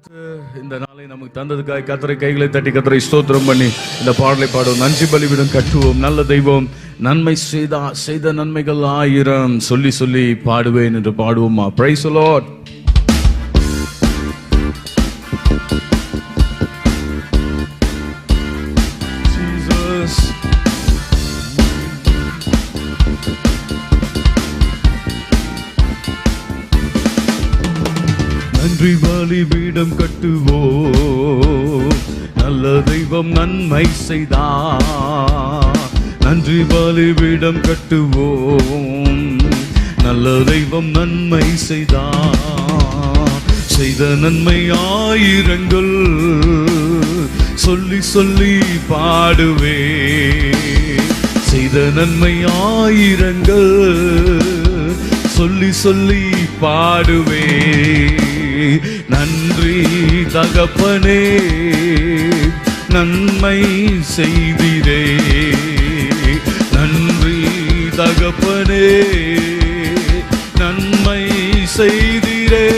இந்த நாளை நமக்கு தந்ததுக்காக கர்த்தரை கைகளை தட்டி கர்த்தரை ஸ்தோத்திரம் பண்ணி இந்த பாடலை பாடுவோம். நன்றி பலிபீடம் கட்டுவோம். நல்ல தெய்வம் நன்மை செய்த நன்மைகள் 1000 சொல்லி சொல்லி பாடுவேன் என்று பாடுவோமா? Praise the Lord. நன்றி பலிபீடம் கட்டுவோம். நல்ல தெய்வம் நன்மை செய்தார். நன்றி பலிபீடம் கட்டுவோம். நல்ல தெய்வம் நன்மை செய்தார். செய்த நன்மை 1000 சொல்லி சொல்லி பாடுவே. செய்த நன்மை 1000 சொல்லி சொல்லி பாடுவே. நன்றி தகப்பனே நன்மை செய்திரே. நன்றி தகப்பனே நன்மை செய்திரே.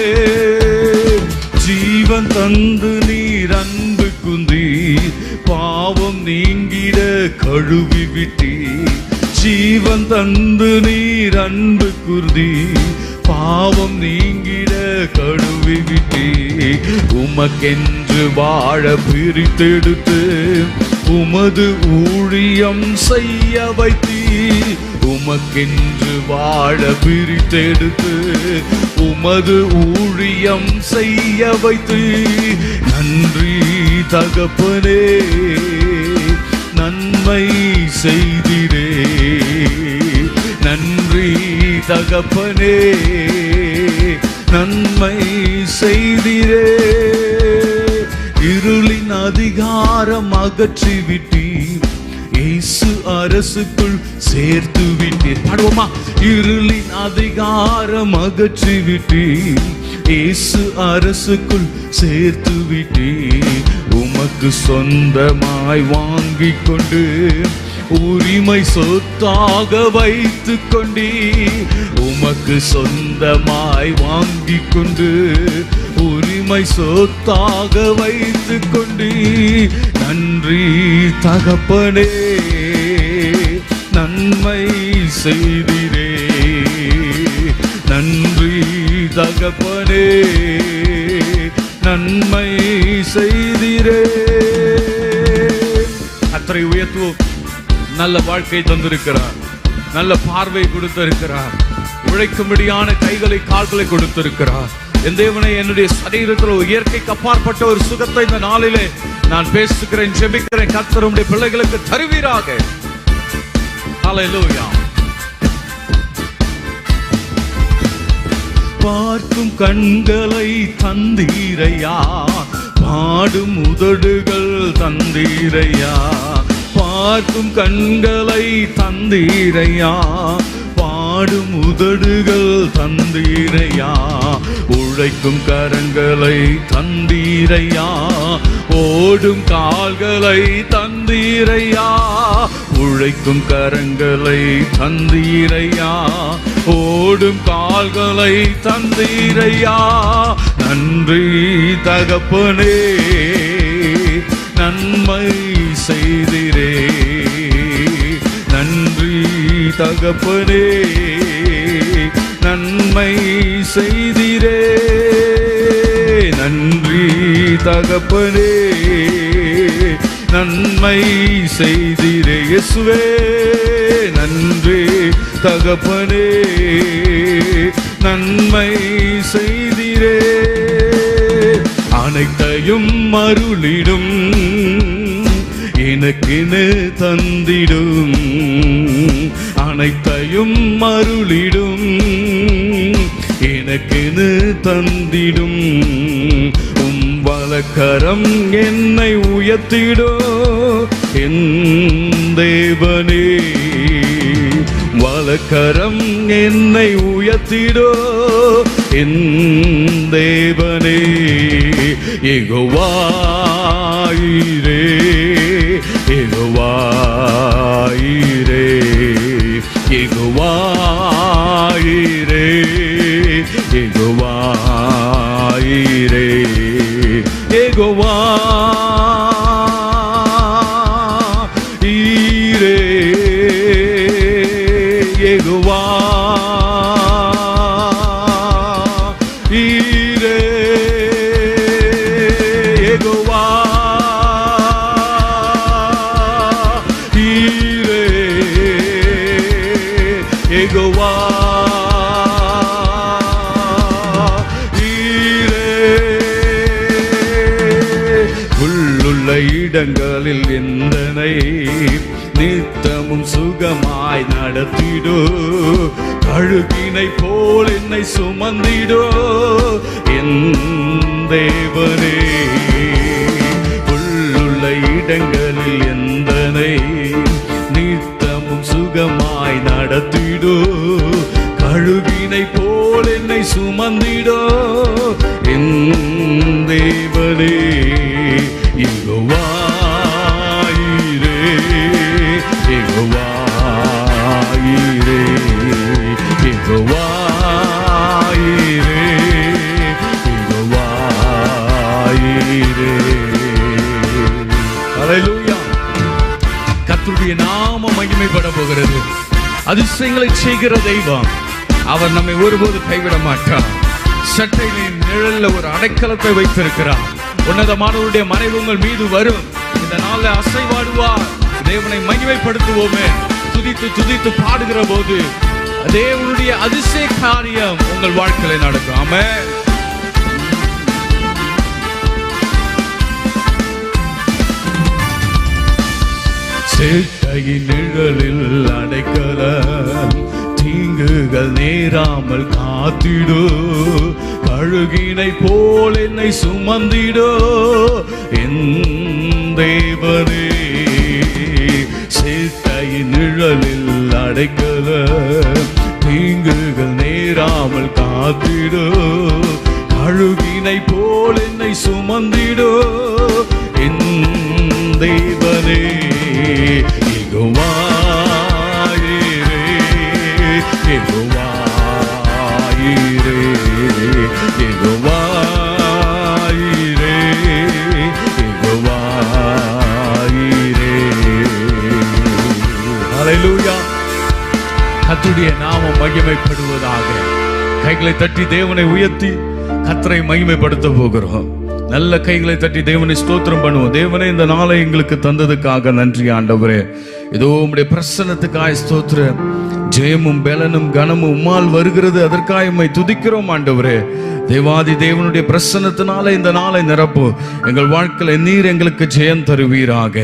ஜீவன் தந்து நீர் அன்பு குந்தீர். பாவம் நீங்கிட கழுவி விட்டீர். ஜீவன் தந்து நீர் அன்பு குர்தீர். பாவம் நீங்கிட கழுவி விட்டே. உமக்கென்று வாழ பிரித்தெடுத்து உமது ஊழியம் செய்ய வைத்தீ. உமக்கென்று வாழ பிரித்தெடுத்து உமது ஊழியம் செய்ய வைத்தீ. நன்றி தகப்பனே நன்மை செய்திரே. நன்றி தகப்பனே நன்மை செய்திரே. இருளின் அதிகாரம் அகற்றி விட்டீர். இயேசு அரசுக்குள் சேர்த்து விட்டீர். பாடுவோமா? இருளின் அதிகாரம் அகற்றி விட்டீர். இயேசு அரசுக்குள் சேர்த்து விட்டீர். உமக்கு சொந்தமாய் வாங்கிக் கொண்டு உரிமை சொத்தாக வைத்துக் கொண்டீ. உமக்கு சொந்தமாய் வாங்கிக் கொண்டு உரிமை சொத்தாக வைத்துக் கொண்டீ. நன்றி தகப்பனே நன்மை செய்திரே. நன்றி தகப்பனே நன்மை செய்திரே. கர்த்தரை உயர்த்துவோம். நல்ல வாழ்க்கை தந்திருக்கிறார். நல்ல பார்வை கொடுத்திருக்கிறார். உழைக்கும்படியான கைகளை கால்களை கொடுத்திருக்கிறார். என் தேவனை என்னுடைய சரீரத்தில் இயற்கைக்கு அப்பாற்பட்ட ஒரு சுகத்தை இந்த நாளிலே நான் பேசுகிறேன், ஜெபிக்கிறேன். கர்த்தர் உம்முடைய பிள்ளைகளுக்கு தருவீராக. ஹல்லேலூயா. பார்க்கும் கண்களை தந்தீரையா. பாடும் உதடுகள் தந்தீரையா. பார்க்கும் கண்களை தந்தீரையா. பாடும் உதடுகள் தந்தீரையா. உழைக்கும் கரங்களை தந்தீரையா. ஓடும் கால்களை தந்தீரையா. உழைக்கும் கரங்களை தந்தீரையா. ஓடும் கால்களை தந்தீரையா. நன்றி தகப்பனே நன்மை செய்திரே. நன்றி தகப்பனே நன்மை செய்திரே. நன்றி தகப்பனே நன்மை செய்திரே. இயேசுவே நன்றி தகப்பனே நன்மை செய்திரே. அனைத்தையும் அருளிடும் எனக்கென தந்திடும். அனைத்தையும் அருளிடும் எனக்கென தந்திடும். உம் வலக்கரம் என்னை உயர்த்திடோ என் தேவனே. வலக்கரம் என்னை உயர்த்திடோ என் தேவனே. யெகோவாயிரே யெகோவாயிரே யெகோவாயிரே யெகோவாயிரே யெகோவா ஈரே யெகோவா ஈரே யெகோவா ஈரே யெகோவா இடங்களில் எந்தனை நித்தமும் சுகமாய் நடத்திடோ, கழுகினை போல் என்னை சுமந்திடோ என் தேவனே. உள்ளுள்ள இடங்களில் எந்தனை நித்தமும் சுகமாய் நடத்திடோ, கழுகினை போல் என்னை சுமந்திடோ என் தேவனே. யெகோவா ஈரே யெகோவா ஈரே யெகோவா ஈரே யெகோவா ஈரே. ஹல்லேலூயா. கர்த்தருடைய நாமம் மகிமைப்பட போகிறது. அதிசயங்களை செய்கிற தெய்வம். அவர் நம்மை ஒருபோது கைவிட மாட்டார். சட்டையின் நிழல்ல ஒரு அடைக்கலத்தை வைத்திருக்கிறார். உன்னதமானவருடைய மறைவு உங்கள் மீது வரும். இந்த நாளில் அசைவாடுவார். தேவனை மகிமைப்படுத்துவோமே. துதித்து துதித்து பாடுகிற போது தேவனுடைய அதிசய காரியம் உங்கள் வாழ்க்கையில நடக்கும். ஆமென். சேட்டையின் நிழலில் அடைக்கலம், தீங்குகள் நேராமல் காத்திடோ, கழுகினை போல் என்னை சுமந்திடோ என் தேவனே. சேட்டையின் நிழலில் அடைக்கலம், தீங்குகள் நேராமல் காத்திடோ, கழுகினை போல் என்னை சுமந்திடோ என் தேவனே. யெகோவா ஈரே யெகோவா ஈரே யெகோவா ஈரே யெகோவா ஈரே. ஹல்லேலூயா. கர்த்தருடைய நாமம் மகிமைப்படுவதாக. கைகளை தட்டி தேவனை உயர்த்தி கர்த்தரை மகிமைப்படுத்த போகிறோம். நல்ல கைகளை தட்டி தேவனை ஸ்தோத்திரம் பண்ணுவோம். தேவனே, இந்த நாளை எங்களுக்கு தந்ததுக்காக நன்றி ஆண்டவரே. இதோ உம்முடைய பிரசன்னத்துக்காய் ஸ்தோத்திரம். ஜெயமும் பலனும் கனமும் உம்மால் வருகிறது. அதற்காக உம்மை துதிக்கிறோம் ஆண்டவரே. தேவாதி தேவனுடைய பிரசன்னத்தினால இந்த நாளை நிரப்பு. எங்கள் வாழ்க்கையில நீர் எங்களுக்கு ஜெயம் தருவீராக.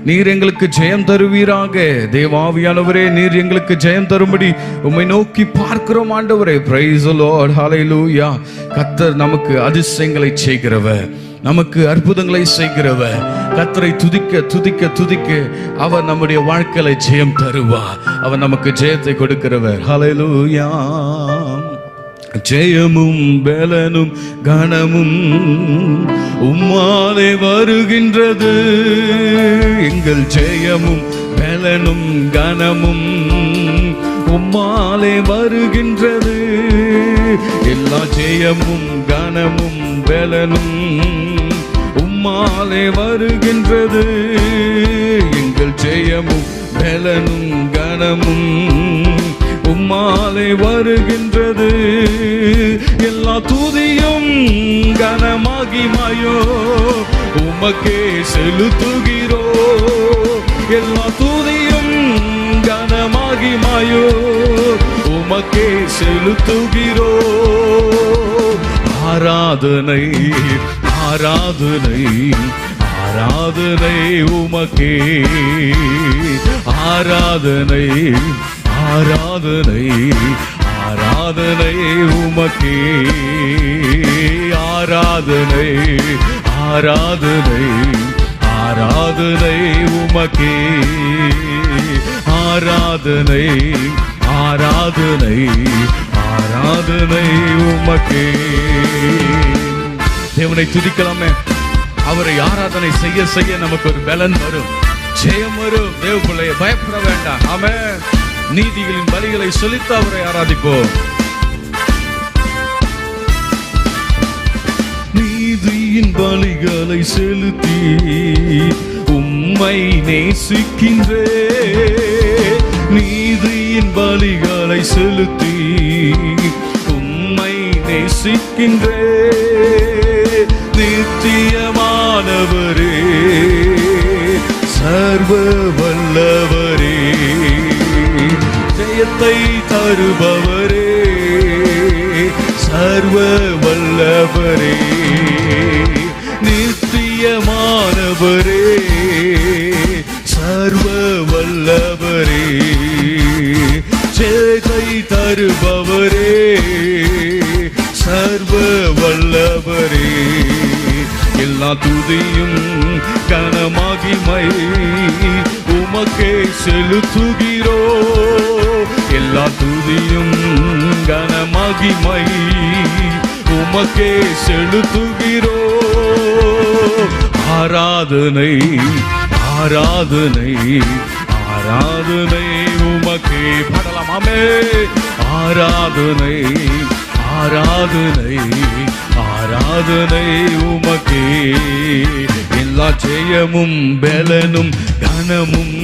நீர் எங்களுக்கு ஜெயம் தருவீராக. தேவாவியானவரே, நீர் எங்களுக்கு ஜெயம் தரும்படி உம்மை நோக்கி பார்க்கிறோம் ஆண்டவரே. Praise the Lord. ஹல்லேலூயா. கர்த்தர் நமக்கு அதிசயங்களை செய்கிறவர், நமக்கு அற்புதங்களை செய்கிறவர். கர்த்தரை துதிக்க துதிக்க துதிக்க அவர் நம்முடைய வாழ்க்கையில ஜெயம் தருவார். அவர் நமக்கு ஜெயத்தை கொடுக்கிறவர். ஹல்லேலூயா. ஜெயமும் பலனும் கனமும் உம்மாலே வருகின்றது. எங்கள் ஜெயமும் பலனும் கனமும் உம்மாலே வருகின்றது. எல்லா ஜெயமும் கனமும் பலனும் உம்மாலே வருகின்றது. எங்கள் ஜெயமும் பலனும் கனமும் உம்மாலே வருகின்றது. எல்லா துதியும் கனமகிமையோ உமக்கே செலுத்துகிறோ. எல்லா துதியும் கனமகிமையோ உமக்கே செலுத்துகிறோ. ஆராதனை ஆராதனை ஆராதனை உமக்கே. ஆராதனை ஆராதனை ஆராதனை உமக்கே. ஆராதனை ஆராதனை ஆராதனை உமக்கே. ஆராதனை ஆராதனை ஆராதனை உமக்கே. தேவனை துதிக்கலாமே. அவரை ஆராதனை செய்ய செய்ய நமக்கு ஒரு பலன் வரும், ஜெயம் வரும். தேவ பிள்ளையை பயப்பட வேண்டாம். ஆமென். நீதிகளின் பலிகளை செலுத்த அவரை ஆராதிப்போம். நீதி நீதியின் பலிகளை செலுத்தி உம்மை நேசிக்கின்றே. நீதியின் பலிகளை செலுத்தி உம்மை நேசிக்கின்றே. நித்தியமானவரே, சர்வ வல்லவரே, ஜெயத்தை தருபவரே, சர்வ வல்லவரே, நித்தியமானவரே, சர்வ வல்லவரே, ஜெயத்தை தருபவரே, சர்வ வல்லவரே. எல்லா துதியும் கனமகிமை உமக்கே செலுத்துகிறோ. எல்லா துதியும் கனமகிமை உமக்கே செலுத்துகிறோ. ஆராதனை ஆராதனை ஆராதனை உமக்கே. பாடலாமே. ஆராதனை ஆராதனை ஆராதனை உமக்கே. எல்லா ஜெயமும் பலனும் கனமும்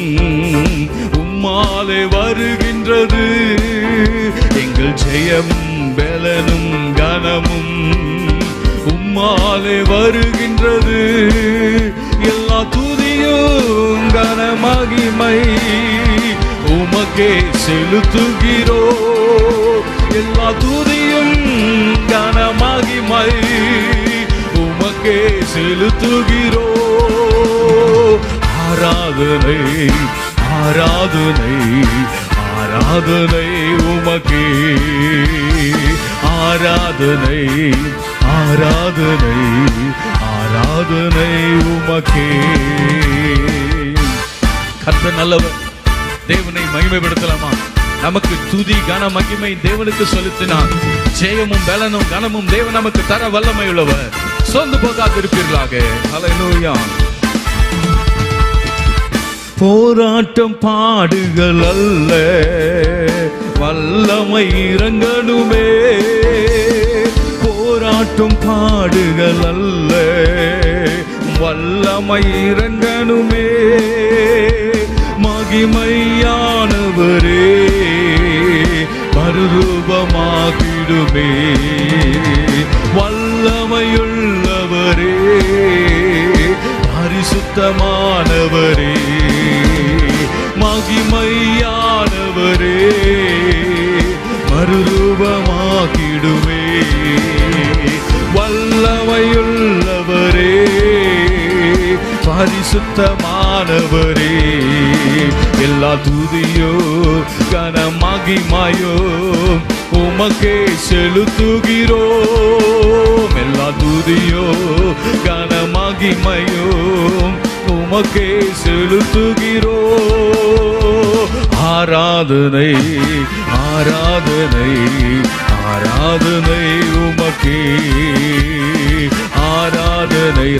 உம்மாலே வருகின்றது. எங்கள் ஜெயமும் பலனும் கனமும் உம்மாலே வருகின்றது. எல்லா துதியும் கனமகிமை உமக்கே செலுத்துகிறோ. எல்லா துதியும் கனமகிமை உமக்கே செலுத்துகிறோ. ஆராதனை ஆராதனை ஆராதனை உமக்கே. ஆராதனை ஆராதனை ஆராதனை உமக்கே. கர்த்தர் நல்லவர். தேவனை மகிமைப்படுத்தலாமா? நமக்கு துதி கன மகிமை தேவனுக்கு செலுத்தினார். ஜெயமும் பலனும் கனமும் தேவன் நமக்கு தர வல்லமை உள்ளவர். சொந்து போகாதிருப்பீர்களாக. ஹல்லேலூயா. போராட்டம் பாடுகள் அல்ல, வல்லமை இறங்கணுமே. போராட்டம் பாடுகள் அல்ல, வல்லமை இறங்கணுமே. மகிமையானவரே, மறுரூபமாகிடுமே. வல்லமையுள்ளவரே, பரிசுத்தமானவரே, மகிமையானவரே, மறுரூபமாகிடுமே. வல்லமையுள்ளவரே, பரிசுத்தமானவரே. எல்லா துதியோ கன மகிமையோ உமக்கே செலுத்துகிறோம். எல்லா துதியோ கன மகிமையோ உமக்கே செலுத்துகிறோம். ஆராதனை ஆராதனை ஆராதனை உமக்கே. ஆராதனை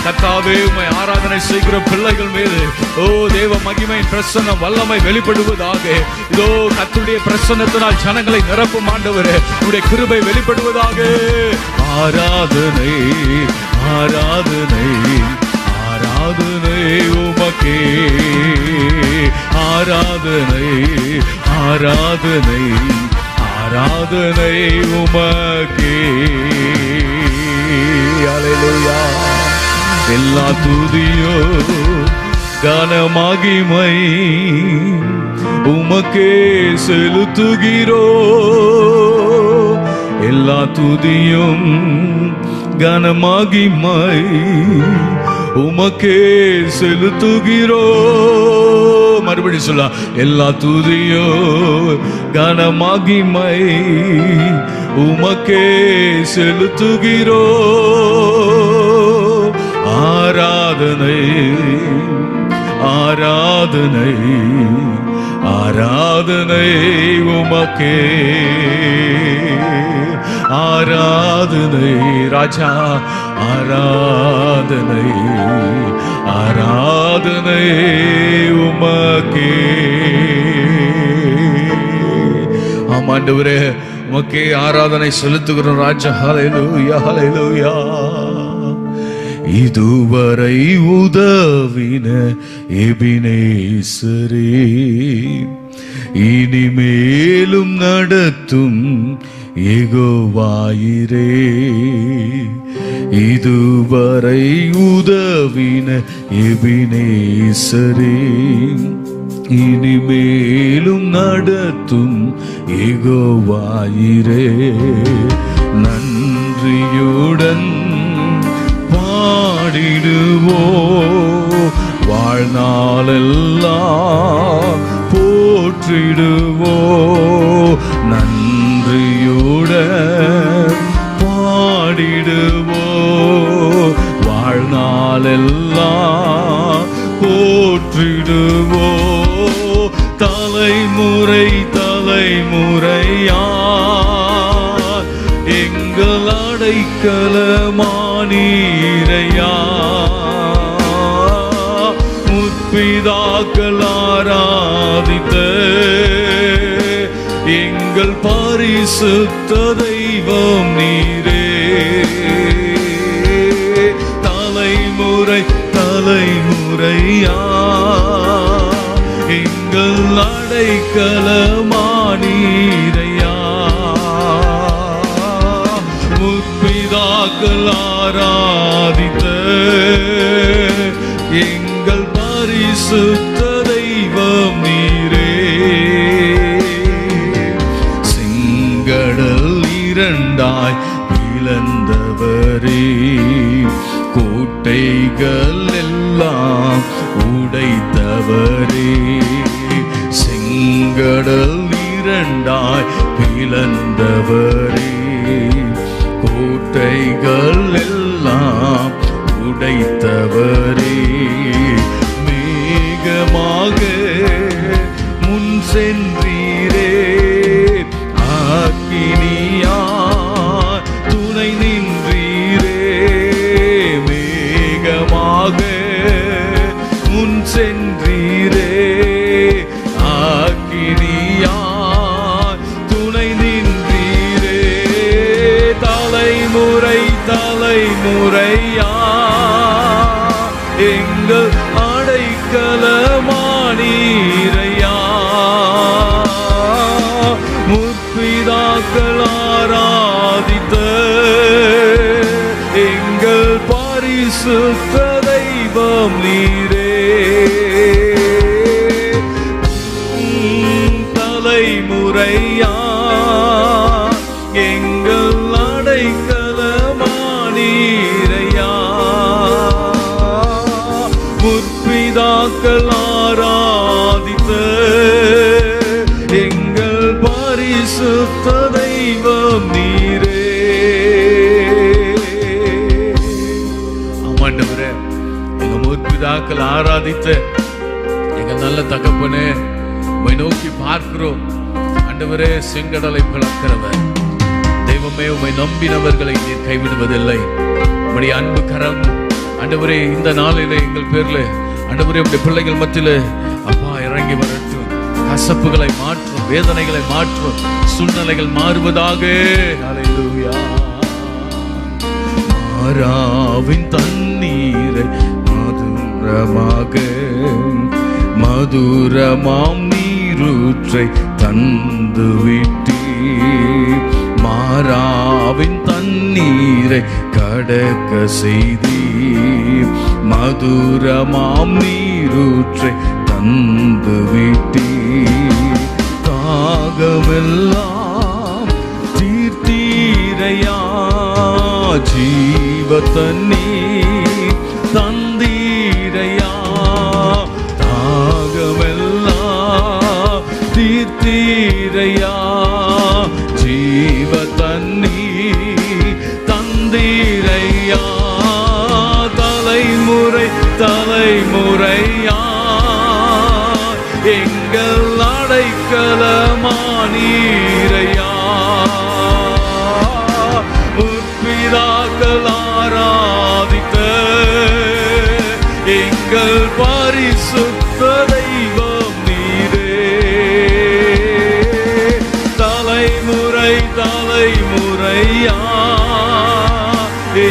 கர்த்தாவே, உம்மை ஆராதனை செய்கிற பிள்ளைகள் மீது ஓ தேவ மகிமையின் பிரசன்னம் வல்லமை வெளிப்படுவதாக. இதோ கர்த்தருடைய பிரசன்னத்தினால் ஜனங்களை நிரப்பும் ஆண்டவரே, உம்முடைய கிருபை வெளிப்படுவதாக. ஆராதனை ஆராதனை ஆராதனை உமக்கே. ஆராதனை ஆராதனை ஆராதனை உமக்கே. அல்லேலூயா. எல்லா துதியோ கன மகிமை உமக்கே செலுத்துகிறோ. எல்லா துதியும் கன மகிமை உமக்கே செலுத்துகிறோ. மறுபடி சொல்ல. எல்லா துதியோ கன மகிமை உமக்கே செலுத்துகிறோ. ஆராதனை ஆராதனை ஆராதனை உமக்கே. ஆராதனை ராஜா, ஆராதனை ஆராதனை உமக்கே. ஆமாண்டவரே, உமக்கே ஆராதனை செலுத்துகிறோம் ராஜா. ஹல்லேலூயா, ஹல்லேலூயா. இதுவரை உதவின எபினேசரே, இனிமேலும் நடத்தும் யெகோவாயிரே. இதுவரை உதவின எபினேசரே, இனிமேலும் நடத்தும் யெகோவாயிரே. நன்றியுடன் பாடிடுவோ, வாழ்நாளெல்லாம் போற்றிடுவோ. நன்றியுடன் பாடிடுவோ, வாழ்நாளெல்லாம் போற்றிடுவோ. தலைமுறை தலைமுறையா எங்கள் அடைக்கலமானீரையா. முற்பிதாக்கள் ஆராதித்த எங்கள் பரிசுத்த தெய்வம் நீரே. தலைமுறை தலைமுறையா எங்கள் அடைக்கலமானீரையா. முற்பிதாக்கள் ஆராதித்த எங்கள் பரிசுத்த தெய்வம் நீரே. செங்கடல் இரண்டாய் பிளந்தவரே, கோட்டைகள் எல்லாம் உடைத்தவரே. செங்கடல் இரண்டாய் பிளந்தவரே, கோட்டைகள் எல்லாம் உடைத்தவரே. மேகமாக முன் சென்றீரே, அக்கினியா துணை நின்றீரே. மேகமாக முன் சென்றீரே, அக்கினியா துணை நின்றீரே. தலைமுறை தலைமுறையா எங்கள் அடைக்கலமானீரையா. முற்பிதாக்கள் ஆராதித்த எங்கள் பரிசுத்த தெய்வம் நீரே. தலைமுறையா எங்கள் அடைக்கலமானீரையா. முற்பிதாக்கள் ஆராதித்த எங்கள் பரிசுத்த தெய்வம் நீரே. ஆமாண்டவரே, எங்க முற்பிதாக்கள் ஆராதித்த எங்கள் நல்ல தகப்பனே, உம்மை நோக்கி பார்க்கிறோம். ஆண்டவரே, செங்கடலை பிளக்கிறவர் தெய்வமே, உம்மை நம்பினவர்களை நீர் கைவிடுவதில்லை. உம்முடைய அன்பு கரம் ஆண்டவரே இந்த நாளிலே எங்கள் பேர்ல ஆண்டவரே உம்முடைய பிள்ளைகள் மத்தியிலே அப்பா இறங்கி வரட்டும். கசப்புகளை மாற்றும், வேதனைகளை மாற்றும், சூழ்நிலைகள் மாறுவதாக. ஹல்லேலூயா. மாறாவின் தண்ணீரை மதுரமாக, மதுரமாம் நீரூற்றை தந்து விட்டீர். மாறாவின் தண்ணீரை கடக்க செய்தீர். மதுரமாம் நீரூற்றை தந்து விட்டீர். தாகமெல்லாம் தீர்த்தீரையா, ஜீவ தண்ணீர் தந்தீரையா. தாகமெல்லாம் தீர்த்தீரையா, ஜீவ தண்ணீர் தந்தீரையா. தலைமுறை தலைமுறையா எங்கள் அடைக்கலமானீரையா. முற்பிதாக்கள் ஆராதித்த எங்கள் பரிசுத்த தெய்வம் நீரே. தலைமுறை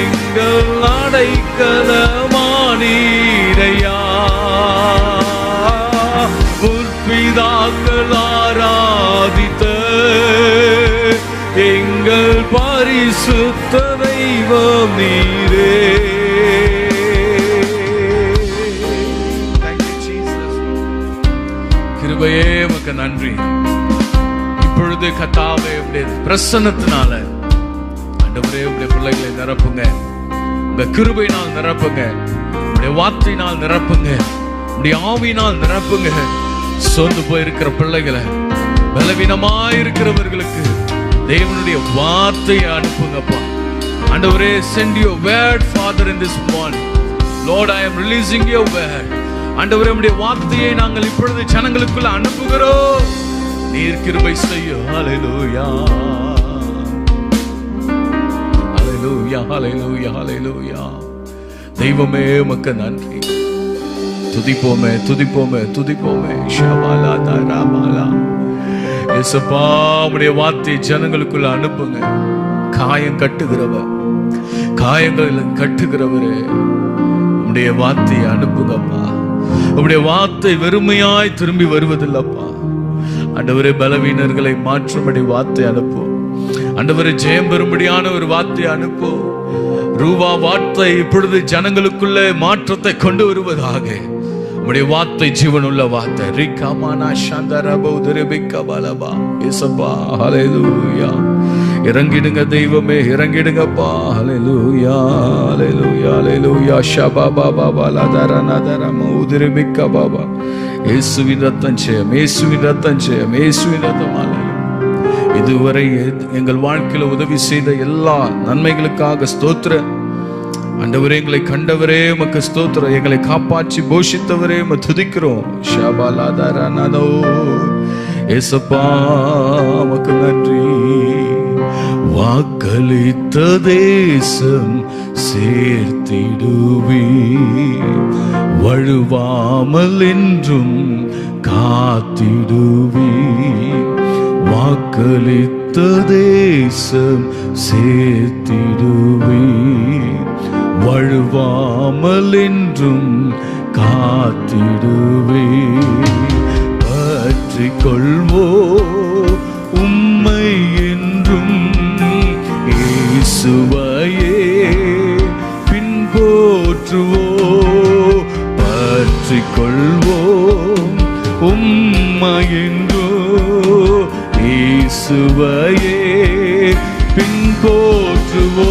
எங்கள் அடைக்கலமானீரையா. முற்பிதாக்கள் ஆராதித்த எங்கள் பரிசுத்த தெய்வம் நீரே. கிருபையே உமக்கு நன்றி. இப்பொழுது கர்த்தாவே உம்முடைய பிரசன்னத்தினால ஆண்டவரே உம்முடைய பிள்ளைகளை நிரப்புங்க. உங்க கிருபையினால் நிரப்புங்க. உம்முடைய வார்த்தையினால் நிரப்புங்க. உம்முடைய ஆவியினால் நிரப்புங்க. சோர்ந்து போயிருக்கிற பிள்ளைகளை, பலவீனமாயிருக்கிறவர்களுக்கு தேவனுடைய வார்த்தையை அனுப்புங்கப்பா. ஆண்டவரே, send your word Father in this morning. Lord, I am releasing your word. ஆண்டவரே, உம்முடைய வார்த்தையை நாங்கள் இப்பொழுது ஜனங்களுக்குள்ள அனுப்புகிறோம். நீர் கிருபை செய்ய. ஹல்லேலூயா ஹல்லேலூயா ஹல்லேலூயா ஹல்லேலூயா. தெய்வமே உமக்கு நன்றி. துதிப்போமே துதிப்போமே துதிப்போமே. ஷபாலா தராபாலா. இயேசுப்பா, உம்முடைய வார்த்தை ஜனங்களுக்குள்ள அனுப்புங்க. காயம் கட்டுகிறவர், காயங்கள் கட்டுகிறவரே, உம்முடைய வார்த்தையை அனுப்புங்கப்பா. உம்முடைய வார்த்தை வெறுமையாய் திரும்பி வருவதில்லப்பா. ஆண்டவரே, பலவீனர்களை மாற்றும்படி வார்த்தை அனுப்பும். ஆண்டவரே, ஜெயம் பெறும்படியான ஒரு வார்த்தை அனுப்பும். ரூபா வார்த்தை இப்பொழுது ஜனங்களுக்குள்ளே மாற்றத்தை கொண்டு வருவதாக. உம்முடைய வார்த்தை ஜீவனுள்ள வார்த்தை. ரிகாமானா ஷந்தரபோ திரபிகபலபா. இயேசுப்பா, ஹல்லேலூயா. இறங்கிடுங்க தெய்வமே, இறங்கிடுங்கப்பா. ஹல்லேலூயா ஹல்லேலூயா ஹல்லேலூயா. ஷபாபா பாபா லதரனதரமோ திரபிகபாபா. இயேசுவின் ரத்தம் ஜெயம், இயேசுவின் ரத்தம் ஜெயம், இயேசுவின் ரத்தம். இதுவரை எங்கள் வாழ்க்கையில உதவி செய்த எல்லா நன்மைகளுக்காக ஸ்தோத்திரம். ஆண்டவரே, எங்களை கண்டவரே உமக்கு ஸ்தோத்திரம். எங்களை காப்பாற்றி போஷித்தவரே உம்மை துதிக்கிறோம். ஷபாலாதரனதோ. இயேசுப்பா, உமக்கு நன்றி. வாக்களித்த தேசம் சேர்த்திடுவே, வழுவாமல் என்றும் காத்திடுவே. வாக்களித்த தேசம் சேர்த்திடுவே, வழுவாமல் என்றும் காத்திடுவே. பற்றிக் கொள்வோ உம்மை என்றும், இயேசுவையே பின்போற்றுவோ. பற்றிக் கொள்வோம் உம்மை என்றோ, இயேசுவையே பின்போற்றுவோம்.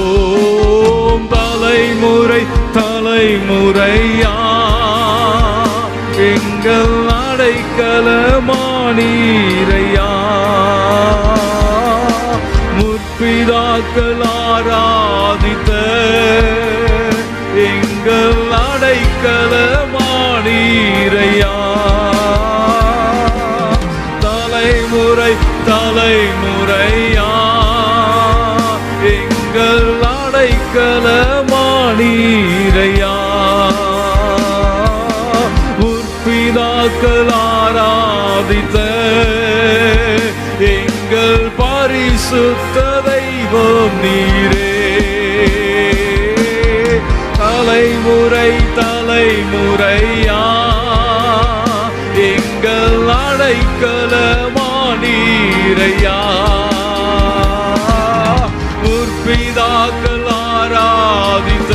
தலைமுறை தலைமுறையா எங்கள் அடைக்கலமானீரையா. முற்பிதாக்கள் ஆராதித்த எங்கள் அடைக்கலமானீரையா. தலைமுறை தலைமுறையா எங்கள் அடைக்கலமானீரையா. முற்பிதாக்கள் ஆராதித்த எங்கள் பரிசுத்த தெய்வம் நீரே. தலைமுறை தலைமுறையா எங்கள் அடைக்கலமானீரையா. முற்பிதாக்கள் ஆராதித்த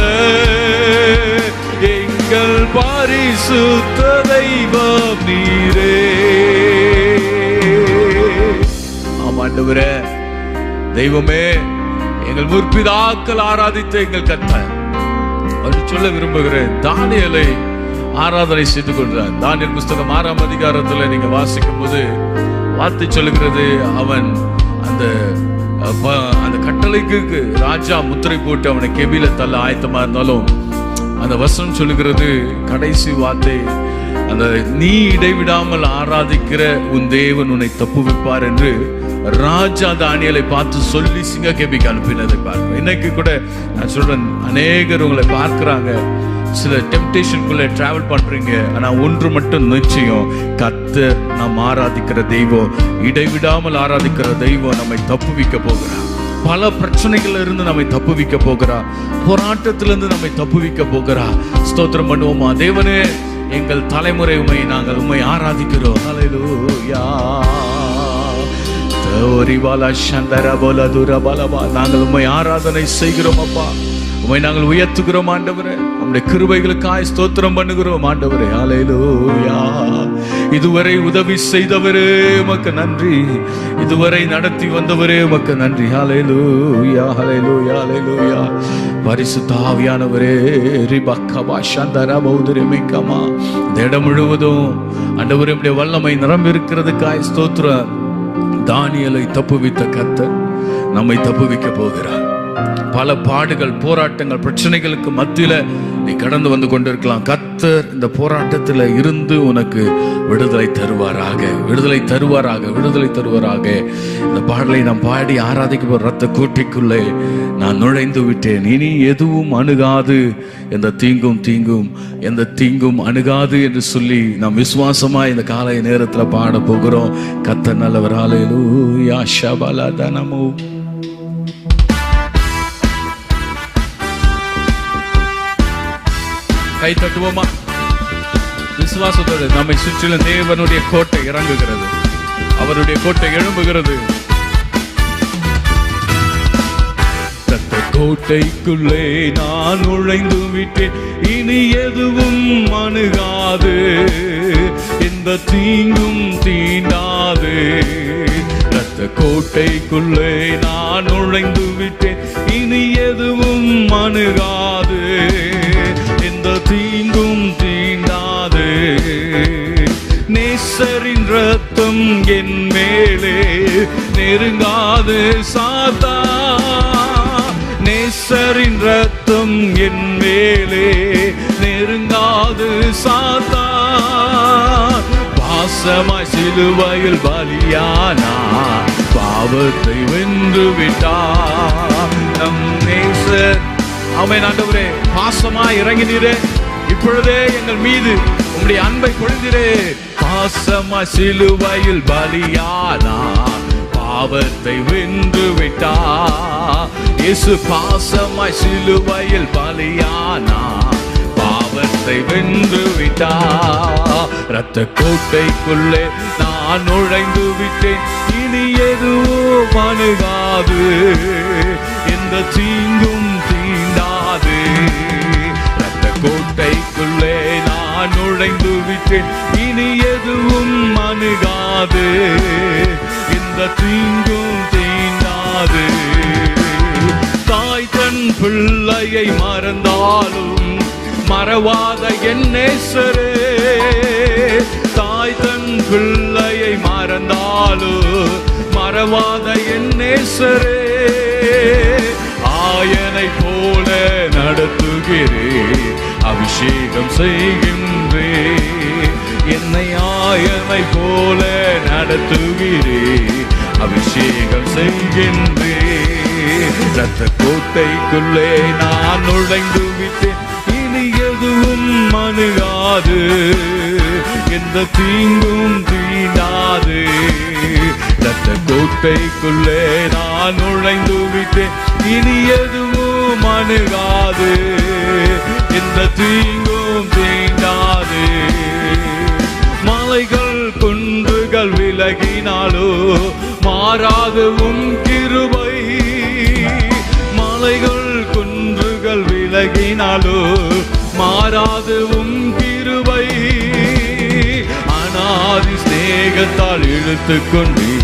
எங்கள் பரிசுத்த தெய்வம் நீரே. ஆமாண்டவரே, தெய்வமே, எங்கள் முற்பிதாக்கள் ஆராதித்த எங்கள் கர்த்தர் என்று சொல்ல விரும்புகிறேன். தானியேலை ஆராதனை செய்து கொண்டார். தானியேல் புஸ்தகம் 6ஆம் அதிகாரத்தில் நீங்க வாசிக்கும் போது வார்த்தை சொல்லுகிறது, அவன் அந்த கட்டளைக்கு ராஜா முத்திரை போட்டு அவனை கெபில தள்ள ஆயத்தமா இருந்தாலும், அந்த வசனம் சொல்லுகிறது, கடைசி வார்த்தை, அந்த நீ இடைவிடாமல் ஆராதிக்கிற உன் தேவன் உன்னை தப்புவிப்பார் என்று ராஜா தானியேலை பார்த்து சொல்லி சிங்க கேபிக்கு அனுப்பினதை பார்க்கிறோம். இன்னைக்கு கூட நான் சொல்றேன், அநேகர் உங்களை பார்க்கிறாங்க, சில டெம்டேஷனுக்குள்ள டிராவல் பண்றீங்க. ஆனா ஒன்று மட்டும் நிச்சயம், கர்த்தர் நாம் ஆராதிக்கிற தெய்வம், இடைவிடாமல் ஆராதிக்கிற தெய்வம் நம்மை தப்புவிக்க போகிறார். பல பிரச்சனைகள்ல இருந்து நம்மை தப்புவிக்க போகிறார். போராட்டத்திலிருந்து நம்மை தப்புவிக்க போகிறார். ஸ்தோத்திரம் பண்ணுவோமா? தேவனே, எங்கள் தலைமுறை நாங்கள் உம்மை ஆராதிக்கிறோம். ஹல்லேலூயா. நாங்கள் உம்மை ஆராதனை செய்கிறோம் அப்பா. உம்மை நாங்கள் உயர்த்துகிறோம் ஆண்டவரே. உம்முடைய கிருபைகளுக்காய் ஸ்தோத்திரம் பண்ணுகிறோம் ஆண்டவரே. ஹல்லேலூயா. இதுவரை உதவி செய்தவரே உமக்கு நன்றி. இதுவரை நடத்தி வந்தவரே உமக்கு நன்றி. ஹல்லேலூயா, ஹல்லேலூயா, ஹல்லேலூயா. பரிசுத்த ஆவியானவரே, ரிபக்கபா சந்தரா பௌதரிமிக்கமா, இந்த இடம் முழுவதும் ஆண்டவரே உம்முடைய வல்லமை நிரம்பி இருக்கிறதுக்காய் ஸ்தோத்திரம். தானியேலை தப்புவித்த கர்த்தர் நம்மை தப்புவிக்க போகிறார். பல பாடுகள், போராட்டங்கள், பிரச்சனைகளுக்கு மத்தியில நீ கடந்து வந்து கொண்டிருக்கலாம். கர்த்தர் இந்த போராட்டத்தில் இருந்து உனக்கு விடுதலை தருவாராக, விடுதலை தருவாராக, விடுதலை தருவாராக. இந்த பாடலை நாம் பாடி ஆராதிக்க ரத்த கூட்டிக்குள்ளே நான் நுழைந்து விட்டேன். இனி எதுவும் அணுகாது, எந்த தீங்கும் அணுகாது என்று சொல்லி நாம் விசுவாசமா இந்த காலை நேரத்தில் பாட போகிறோம். கர்த்தர் நல்லவர். ஹல்லேலூயா. ஷபலதனமு. கை தட்டுவோமா? விசுவாசத்தோடு நம்மை சுற்றிலும் தேவனுடைய கோட்டை இறங்குகிறது, அவருடைய கோட்டை எழும்புகிறது. கோட்டைக்குள்ளே நான் நுழைந்து விட்டேன். இனி எதுவும் அணுகாது, எந்த தீங்கும் தீண்டாது. ரத்த கோட்டைக்குள்ளே நான் நுழைந்து விட்டேன். இனி எதுவும் அணுகாது, எந்த தீங்கும் தீண்டாது. நேசரின் ரத்தம் என் மேலே நெருங்காது சாத்தா. நேசரின் ரத்தம் என் மேலே நெருங்காது சாத்தா. பாசமாய் சிலுவையில் பலியானா, பாவத்தை வென்று விட்டார் நம் நேசர். ஆமென். ஆண்டவரே, பாசமாய் இறங்கினீரே, இப்பொழுதே எங்கள் மீது உம்முடைய அன்பை பொழிந்தீரே. பாசமாய் சிலுவையில் பலியானா, பாவத்தை வென்று விட்டார். இயேசு பாசமாய் சிலுவையில் பலியானா, பாவத்தை வென்று விட்டார். ரத்த கோட்டைக்குள்ளே நான் நுழைந்து விட்டேன். இனி எதுவும் அணுகாது, எந்த தீங்கும் தீண்டாது. ரத்த கோட்டைக்குள்ளே நான் நுழைந்து விட்டேன். இனி எதுவும் அணுகாது, எந்த தீங்கும் தீண்டாது. தாய் தன் பிள்ளையை மறந்தாலும் மறவாத என் நேசரே. தாய் தன் பிள்ளையை மறந்தாலும் மறவாத என் நேசரே. ஆயனை போல நடத்துகிறே, அபிஷேகம் செய்கின்றே. என்னை ஆயனை போல நடத்துகிறே, அபிஷேகம் செய்கின்றே. ரத்த கோட்டைக்குள்ளே நான் நுழைந்து விட்டேன். இனி எதுவும் அணுகாது, எந்த தீங்கும் தீண்டாது. ரத்த கோட்டைக்குள்ளே நான் நுழைந்து விட்டேன். இனி எதுவும் அணுகாது, எந்த தீங்கும் தீண்டாது. மலைகள் குன்றுகள் விலகினாலோ மாறாது உம் கிருபை. மலைகள் குன்றுகள் விலகினாலோ மாறாது உம் கிருபை. அநாதி ஸ்நேகத்தால் இழுத்துக்கொண்டே,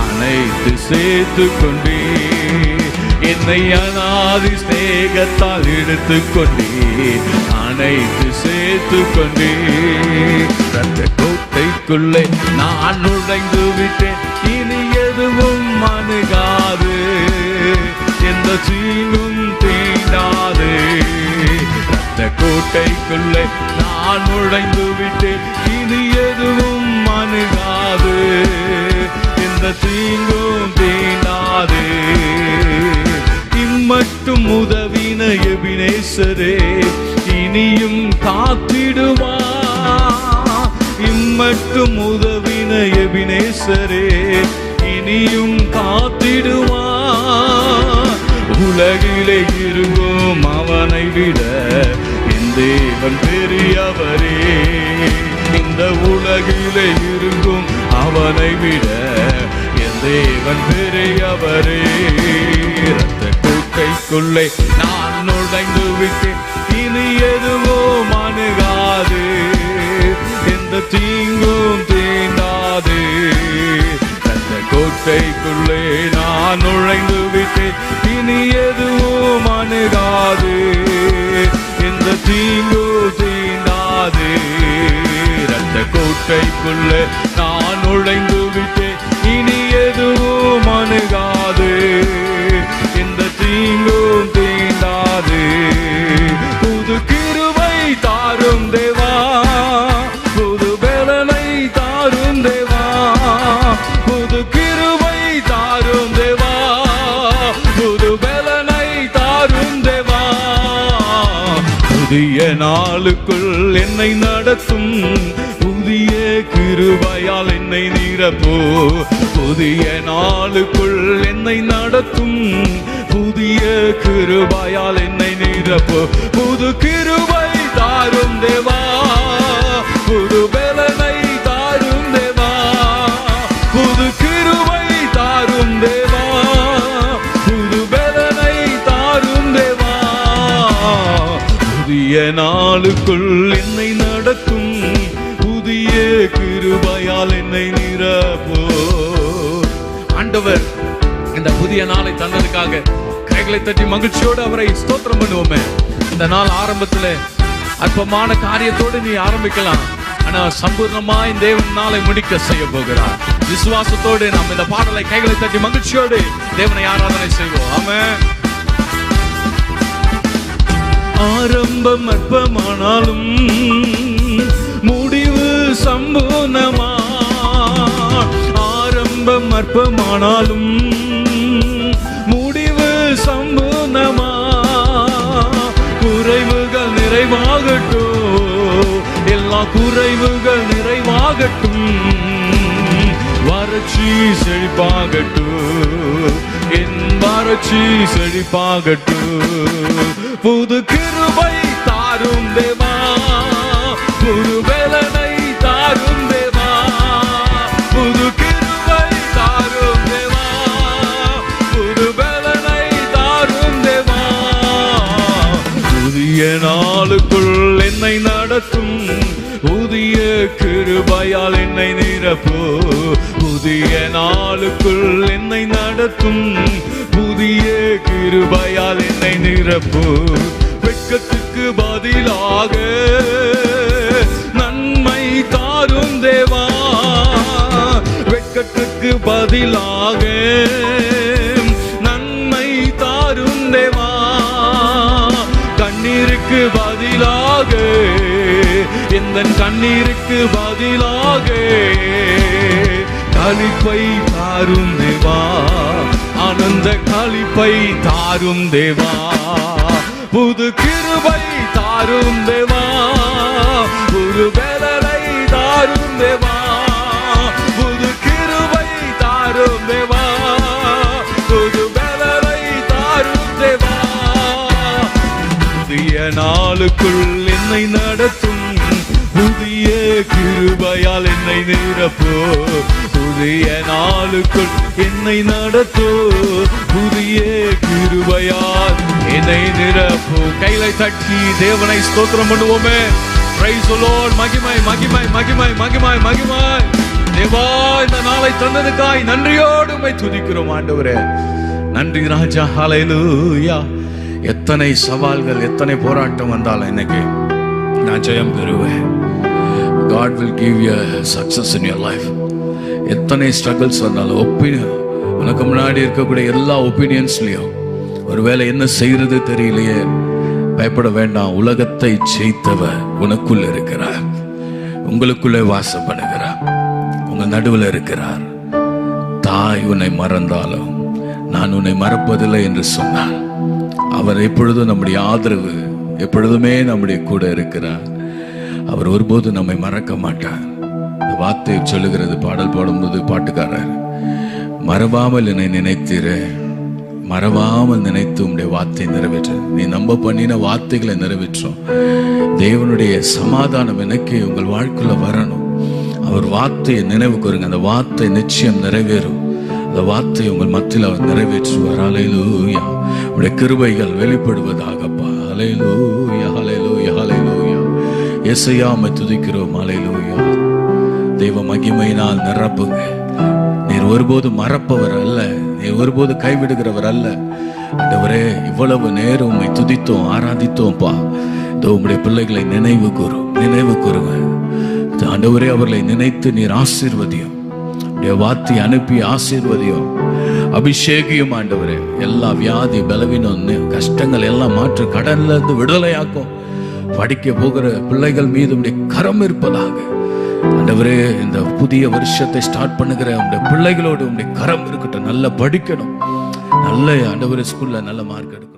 அனைத்து சேர்த்து கொண்டே. என்னை அநாதி ஸ்நேகத்தால் எடுத்துக்கொண்டே, அனைத்து சேர்த்து கொண்டே. ரத்த கோட்டைக்குள்ளே நான் நுழைந்து விட்டேன். இனி எதுவும் அணுகாது, எந்த தீங்கும் தீண்டாது. ரத்த கோட்டைக்குள்ளே நான் நுழைந்து விட்டேன். இனி எதுவும் அணுகாது, எந்த தீங்கும் தீண்டாது. இம்மட்டும் உதவின எபினேசரே, இனியும் காத்திடுவா. இம்மட்டும் உதவின எபினேசரே, இனியும் காத்திடுவா. உலகிலே இருக்கும் அவனை விட என் தேவன் பெரியவரே. இந்த உலகிலே இருக்கும் அவனை விட என் தேவன் பெரியவரே. இரத்த கோட்டைக்குள்ளே நான் நுழைந்து விட்டேன், இனி எதுவும் அணுகாது, எந்த தீங்கும் தீண்டாது. இரத்த கோட்டைக்குள்ளே நான் நுழைந்து விட்டேன், இனி எதுவும் அணுகாது, எந்த தீங்கும் தீண்டாது. இரத்த கோட்டைக்குள்ளே நான் நுழைந்து விட்டேன், இனி எதுவும் அணுகாது, எந்த தீங்கும் தீண்டாது. புது கிருபை தாரும் தேவா, புது பலனை தாரும் தேவா, புது கிருபை தாரும் தேவா, புது பலனை தாரும் தேவா. புதிய நாளுக்குள் என்னை நடத்தும், புதிய கிருபையால் என்னை நிரப்போ. புதிய நாளுக்குள் என்னை நடத்தும், புதிய கிருபையால் என்னை நிரப்போ. புது கிருபை தாரும் தேவா, புது பலனை தாரும் தேவா, புது கிருபை தாரும் தேவா, புது பலனை தாரும் தேவா. புதிய நாளுக்குள் என்னை நடத்தும், புதிய கிருபையால் என்னை நிரப்போ. ஆண்டவர் இந்த புதிய நாளை தந்ததுக்காக கைகளை தட்டி மகிழ்ச்சியோடு அவரை ஸ்தோத்திரம் பண்ணுவோமே. இந்த நாள் ஆரம்பத்துல அற்பமான காரியத்தோடு நீ ஆரம்பிக்கலாம், ஆனா சம்பூர்ணமாய் தேவன் நாளை முடிக்க செய்ய போகிறார். விசுவாசத்தோடு நாம் இந்த பாடலை கைகளை தட்டி மகிழ்ச்சியோடு தேவனை ஆராதனை செய்வோம். ஆமென். ஆரம்பம் அற்பமானாலும் முடிவு சம்பூர்ணமா. ஆரம்பம் அற்பமானாலும் முடிவு சம்பூர்ணமா. குறைவுகள் நிறைவாகட்டும், எல்லா குறைவுகள் நிறைவாகட்டும். வறட்சி செழிப்பாகட்டும், என் வறட்சி செழிப்பாகட்டும். புது கிருபை தாரும் தேவா, புது பலனை தாரும் தேவா, புது கிருபை தாரும் தேவா, புது பலனை தாரும் தேவா. புதிய நாளுக்குள் என்னை நடத்தும், புதிய கிருபையால் என்னை நிரப்போ. புதிய நாளுக்குள் என்னை நடத்தும், புதிய கிருபையால் என்னை நிரப்போ. வெட்கத்துக்கு பதிலாக நன்மை தாரும் தேவா, வெட்கத்துக்கு பதிலாக நன்மை தாரும் தேவா. கண்ணீருக்கு பதிலாக, எந்த கண்ணீருக்கு பதிலாக களிப்பை தாரும் தேவா, ஆனந்த களிப்பை தாரும் தேவா. புது கிருபை தாரும் தேவா, புது பலனை தாரும் தேவா, புது கிருபை தாரும் தேவா, புது பலனை தாரும் தேவா. புதிய நாளுக்குள் என்னை நடத்தும், புதிய கிருபையால் என்னை நிரப்போ. புதிய நாளுக்குள் என்னை நடத்தோ, புதிய கிருபையால் என்னை நிரப்போ. கைகளை தட்டி தேவனை ஸ்தோத்திரம் பண்ணுவோமே. Price the Lord. மகிமை மகிமை மகிமை மகிமை மகிமை. தேவா, இந்த நாளை தந்ததுக்காய் நன்றியோடு உம்மை துதிக்கிறோம் ஆண்டவரே. நன்றி ராஜா. ஹல்லேலூயா. எத்தனை சவால்கள், எத்தனை போராட்டம் வந்தாலும் இன்னைக்கு நான் ஜெயம் பெறுவேன். God will give you success in your life. எத்தனை ஸ்ட்ரகிள்ஸ் வந்தாலும், உனக்கு முன்னாடி இருக்கக்கூடிய எல்லா ஒப்பீனியன்ஸ்லயும் ஒருவேளை என்ன செய்யறது தெரியலையே, பயப்பட வேண்டாம். உலகத்தை ஜெயித்தவர் உனக்குள்ள இருக்கிறார், உங்களுக்குள்ளே வாசம் பண்ணுகிறார், உங்க நடுவில் இருக்கிறார். தாய் உன்னை மறந்தாலும் நான் உன்னை மறப்பதில்லை என்று சொன்னார். அவர் எப்பொழுதும் நம்முடைய ஆதரவு, எப்பொழுதுமே நம்முடைய கூட இருக்கிறார். அவர் ஒருபோது நம்மை மறக்க மாட்டார். இந்த வார்த்தை சொல்லுகிறது பாடல் பாடும்போது பாட்டுக்காரர், மறவாமல் என்னை நினைத்தீரே, மறவாமல் நினைத்து உம்முடைய வார்த்தை நிறைவேற்ற, நீ நம்ப பண்ணின வார்த்தைகளை நிறைவேற்றும். தேவனுடைய சமாதானம் எனக்கு உங்கள் வாழ்க்கையில வரணும். அவர் வார்த்தையை நினைவு கூறுங்க. அந்த வார்த்தை நிச்சயம் நிறைவேறும். அந்த வார்த்தை உங்கள் மத்தியில் அவர் நிறைவேற்றுவார். ஹல்லேலூயா. உடைய கிருபைகள் வெளிப்படுவதாகப்பா. ஹல்லேலூயா, ஹல்லேலூயா, ஹல்லேலூயா. இயேசுவே உம்மை துதிக்கிறோம். ஹல்லேலூயா. தெய்வ மகிமையினால் நிரப்புங்க. நீர் ஒருபோது மறப்பவர் அல்ல, நீர் ஒருபோது கைவிடுகிறவர் அல்ல. ஆண்டவரே, இவ்வளவு நேரம் உம்மை துதித்தோம், ஆராதித்தோம்ப்பா. உம்முடைய பிள்ளைகளை நினைவு கூறுங்க. ஆண்டவரே, அவர்களை நினைத்து நீர் ஆசீர்வதியும். உடைய வார்த்தை அனுப்பி ஆசீர்வதியும், அபிஷேகியும். ஆண்டவரே, எல்லா வியாதி பலவீனம் கஷ்டங்கள் எல்லாம் மாற்று, கடன்ல இருந்து விடுதலையாக்கும். படிக்க போகிற பிள்ளைகள் மீது உடைய கரம் இருப்பதாக. ஆண்டவரே, இந்த புதிய வருஷத்தை ஸ்டார்ட் பண்ணுகிற உடைய பிள்ளைகளோடு உடைய கரம் இருக்கட்டும். நல்லா படிக்கணும், நல்ல ஆண்டவரே ஸ்கூல்ல நல்ல மார்க் எடுக்கணும்.